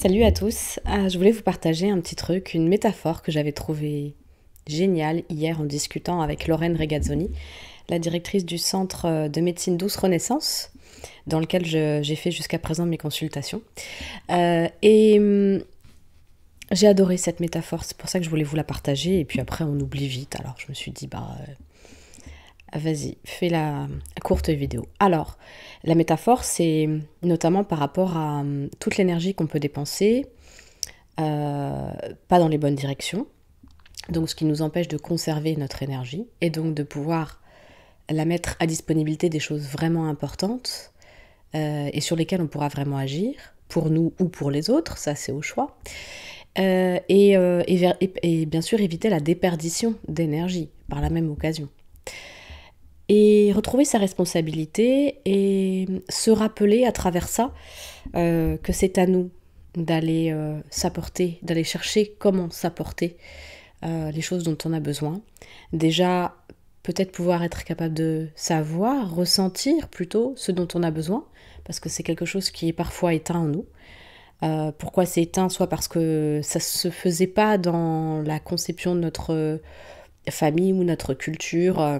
Salut à tous. Je voulais vous partager un petit truc, une métaphore que j'avais trouvée géniale hier en discutant avec Lorraine Regazzoni, la directrice du centre de médecine douce Renaissance, dans lequel j'ai fait jusqu'à présent mes consultations. J'ai adoré cette métaphore, c'est pour ça que je voulais vous la partager, et puis après on oublie vite, alors je me suis dit, vas-y, fais la courte vidéo. Alors, la métaphore, c'est notamment par rapport à toute l'énergie qu'on peut dépenser, pas dans les bonnes directions, donc ce qui nous empêche de conserver notre énergie, et donc de pouvoir la mettre à disponibilité des choses vraiment importantes, et sur lesquelles on pourra vraiment agir, pour nous ou pour les autres, ça c'est au choix. Et bien sûr éviter la déperdition d'énergie par la même occasion. Et retrouver sa responsabilité et se rappeler à travers ça que c'est à nous d'aller s'apporter, d'aller chercher comment s'apporter les choses dont on a besoin. Déjà, peut-être pouvoir être capable de savoir, ressentir plutôt ce dont on a besoin, parce que c'est quelque chose qui est parfois éteint en nous. Pourquoi c'est éteint? Soit parce que ça ne se faisait pas dans la conception de notre famille ou notre culture,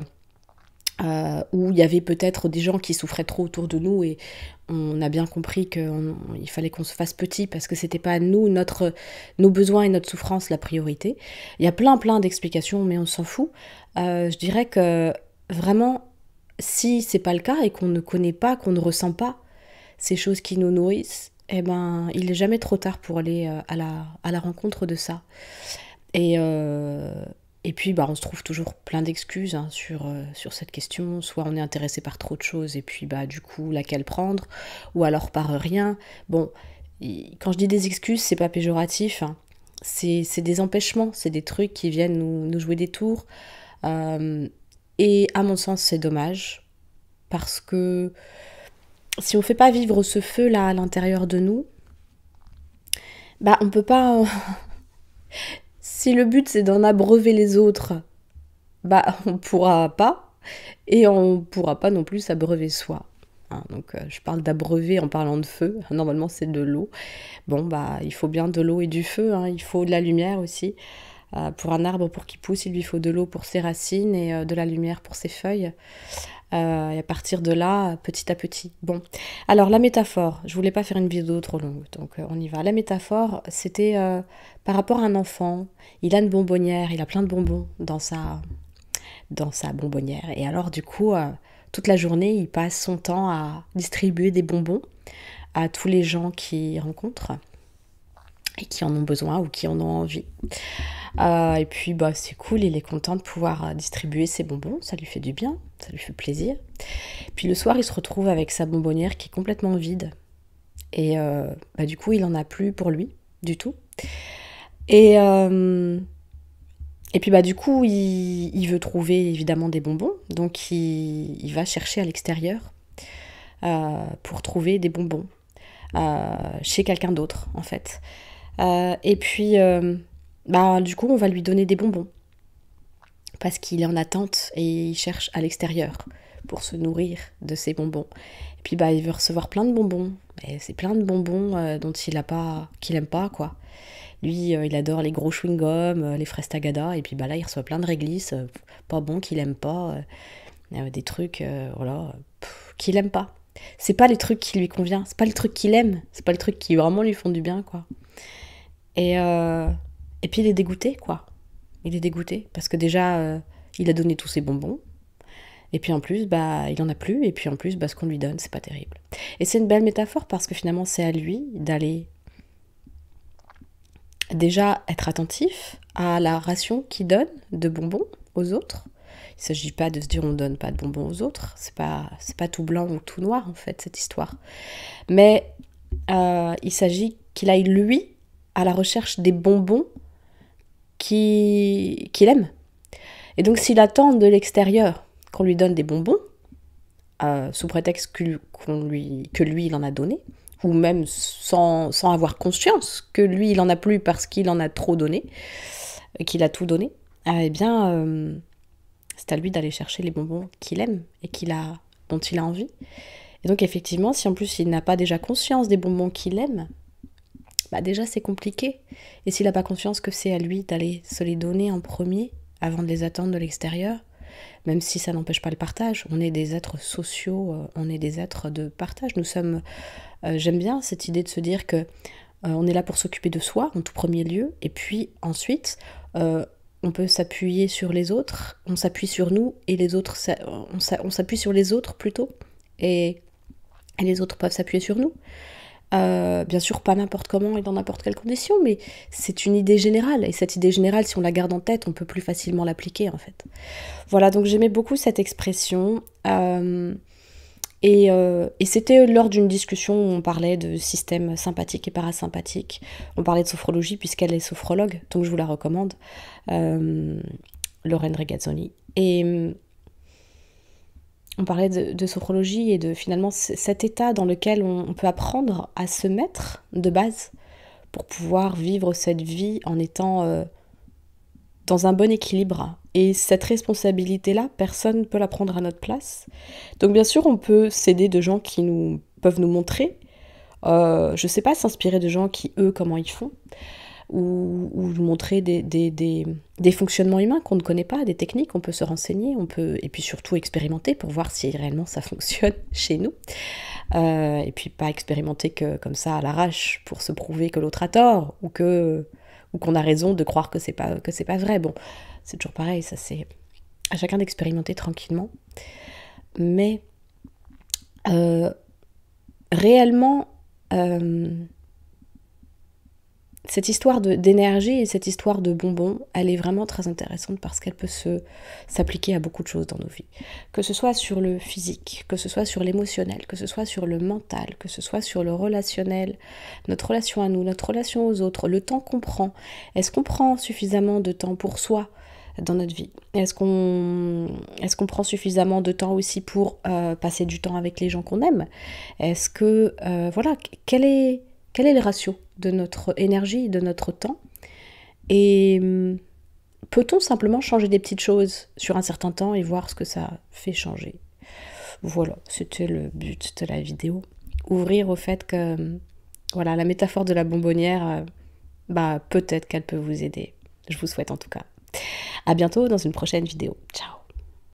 où il y avait peut-être des gens qui souffraient trop autour de nous et on a bien compris qu'il fallait qu'on se fasse petit parce que c'était pas nous, nos besoins et notre souffrance la priorité. Il y a plein d'explications, mais on s'en fout. Je dirais que vraiment, si c'est pas le cas et qu'on ne connaît pas, qu'on ne ressent pas ces choses qui nous nourrissent, eh ben, il est jamais trop tard pour aller à la rencontre de ça. Et puis, on se trouve toujours plein d'excuses sur cette question. Soit on est intéressé par trop de choses et puis, du coup, laquelle prendre, ou alors par rien. Bon, quand je dis des excuses, c'est pas péjoratif, hein. C'est des empêchements, c'est des trucs qui viennent nous jouer des tours. Et à mon sens, c'est dommage, parce que si on fait pas vivre ce feu-là à l'intérieur de nous, on peut pas... Si le but c'est d'en abreuver les autres, on pourra pas, et on pourra pas non plus s'abreuver soi. Hein, donc je parle d'abreuver en parlant de feu, normalement c'est de l'eau. Bon il faut bien de l'eau et du feu, hein. Il faut de la lumière aussi. Pour un arbre, pour qu'il pousse, il lui faut de l'eau pour ses racines et de la lumière pour ses feuilles. Et à partir de là, petit à petit. Bon, alors la métaphore, je voulais pas faire une vidéo trop longue, donc on y va. La métaphore, c'était par rapport à un enfant. Il a une bonbonnière, il a plein de bonbons dans sa bonbonnière. Et alors du coup, toute la journée, il passe son temps à distribuer des bonbons à tous les gens qu'il rencontre et qui en ont besoin ou qui en ont envie. Et puis c'est cool, il est content de pouvoir distribuer ses bonbons, ça lui fait du bien, ça lui fait plaisir. Puis le soir, il se retrouve avec sa bonbonnière qui est complètement vide. Et du coup, il en a plus pour lui, du tout. Et puis du coup, il veut trouver évidemment des bonbons, donc il va chercher à l'extérieur pour trouver des bonbons chez quelqu'un d'autre, en fait. Et puis, du coup, on va lui donner des bonbons parce qu'il est en attente et il cherche à l'extérieur pour se nourrir de ces bonbons. Et puis, il veut recevoir plein de bonbons. Et c'est plein de bonbons dont qu'il aime pas, quoi. Lui, il adore les gros chewing-gums, les fraises tagada, et puis là, il reçoit plein de réglisses, pas bons, qu'il aime pas, des trucs, qu'il aime pas. C'est pas les trucs qui lui conviennent, c'est pas les trucs qu'il aime, c'est pas les trucs qui vraiment lui font du bien, quoi. Et puis il est dégoûté, quoi. Il est dégoûté, parce que déjà, il a donné tous ses bonbons, et puis en plus, il en a plus, et puis en plus, ce qu'on lui donne, c'est pas terrible. Et c'est une belle métaphore, parce que finalement, c'est à lui d'aller déjà être attentif à la ration qu'il donne de bonbons aux autres. Il ne s'agit pas de se dire on ne donne pas de bonbons aux autres, c'est pas tout blanc ou tout noir, en fait, cette histoire. Mais il s'agit qu'il aille, lui, à la recherche des bonbons qu'il aime. Et donc s'il attend de l'extérieur qu'on lui donne des bonbons, sous prétexte que lui il en a donné, ou même sans avoir conscience que lui il en a plus parce qu'il en a trop donné, qu'il a tout donné, c'est à lui d'aller chercher les bonbons qu'il aime et dont il a envie. Et donc effectivement, si en plus il n'a pas déjà conscience des bonbons qu'il aime, bah déjà c'est compliqué. Et s'il n'a pas confiance que c'est à lui d'aller se les donner en premier, avant de les attendre de l'extérieur, même si ça n'empêche pas le partage, on est des êtres sociaux, on est des êtres de partage. Nous sommes, j'aime bien cette idée de se dire que on est là pour s'occuper de soi en tout premier lieu, et puis ensuite on peut s'appuyer sur les autres, on s'appuie sur nous, et les autres, on s'appuie sur les autres plutôt, et les autres peuvent s'appuyer sur nous. Bien sûr, pas n'importe comment et dans n'importe quelle condition, mais c'est une idée générale. Et cette idée générale, si on la garde en tête, on peut plus facilement l'appliquer, en fait. Voilà, donc j'aimais beaucoup cette expression. Et c'était lors d'une discussion où on parlait de système sympathique et parasympathique. On parlait de sophrologie, puisqu'elle est sophrologue, donc je vous la recommande. Lorraine Regazzoni. Et on parlait de sophrologie et de finalement cet état dans lequel on peut apprendre à se mettre de base pour pouvoir vivre cette vie en étant dans un bon équilibre. Et cette responsabilité-là, personne ne peut la prendre à notre place. Donc bien sûr, on peut s'aider de gens qui peuvent nous montrer. Je ne sais pas, s'inspirer de gens qui, eux, comment ils font. Ou nous montrer des fonctionnements humains qu'on ne connaît pas, des techniques, on peut se renseigner, et puis surtout expérimenter pour voir si réellement ça fonctionne chez nous. Et puis pas expérimenter que comme ça à l'arrache pour se prouver que l'autre a tort, ou qu'on a raison de croire que c'est pas vrai. Bon, c'est toujours pareil, ça c'est à chacun d'expérimenter tranquillement. Mais réellement, cette histoire d'énergie et cette histoire de bonbons, elle est vraiment très intéressante parce qu'elle peut s'appliquer à beaucoup de choses dans nos vies. Que ce soit sur le physique, que ce soit sur l'émotionnel, que ce soit sur le mental, que ce soit sur le relationnel, notre relation à nous, notre relation aux autres, le temps qu'on prend. Est-ce qu'on prend suffisamment de temps pour soi dans notre vie? Est-ce qu'on prend suffisamment de temps aussi pour passer du temps avec les gens qu'on aime? Est-ce que, voilà, quel est le ratio de notre énergie, de notre temps? Et peut-on simplement changer des petites choses sur un certain temps et voir ce que ça fait changer? Voilà, c'était le but de la vidéo. Ouvrir au fait que, voilà, la métaphore de la bonbonnière, peut-être qu'elle peut vous aider. Je vous souhaite en tout cas. À bientôt dans une prochaine vidéo. Ciao!